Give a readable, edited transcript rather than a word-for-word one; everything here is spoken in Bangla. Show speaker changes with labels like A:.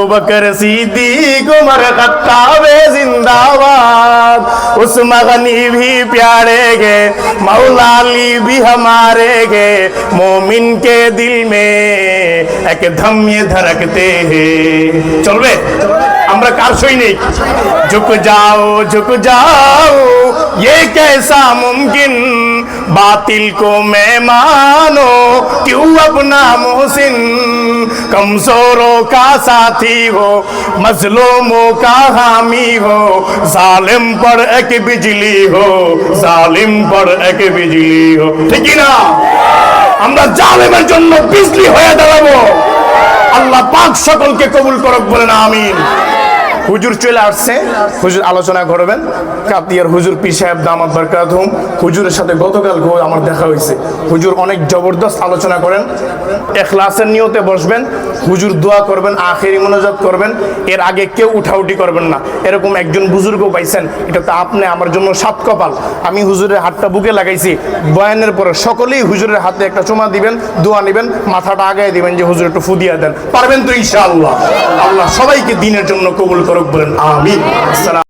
A: बकर सिद्दीक उमर खत्ताब जिंदाबाद, उस्मान गनी भी प्यारे गे, मौला अली भी हमारे गे, मोमिन के दिल में एक धम ये धड़कते हैं। चलबे আমরা কার সৈনিক? झुक जाओ ये कैसा मुमकिन, बातिल को मैं मानो क्यों अपना मोहसिन, कमजोरों का साथी हो मजलूमों का हामी हो, जालिम पर एक बिजली हो, जालिम पर एक बिजली हो। ठीक ना? আমরা জালেমের জন্য বিজলি হয়ে দাঁড়াবো। আল্লাহ পাক সকলকে কবুল করুক, বলেন আমিন। হুজুর চলে আসছে, হুজুর আলোচনা করবেন। কাতিয়ার হুজুর পীর সাহেব দামাত বরকাতুহুম, হুজুরের সাথে গতকাল আমার দেখা হয়েছে। হুজুর অনেক জবরদস্ত আলোচনা করেন। ইখলাসের নিয়তে বসবেন, হুজুর দোয়া করবেন, আখেরি মুনাজাত করবেন। এর আগে কেউ উঠাউঠি করবেন না। এরকম একজন বুজুর্গ পাইছেন, এটা তো আপনি আমার জন্য সাত কপাল। আমি হুজুরের হাতটা বুকে লাগাইছি। বয়ানের পরে সকলেই হুজুরের হাতে একটা চুমা দিবেন, দোয়া নেবেন, মাথাটা আগায় দিবেন যে হুজুর একটু ফুদিয়া দেন। পারবেন তো ইনশাআল্লাহ? আল্লাহ সবাইকে দ্বীনের জন্য কবুল করুক, বলেন আমিন। আসসালাম।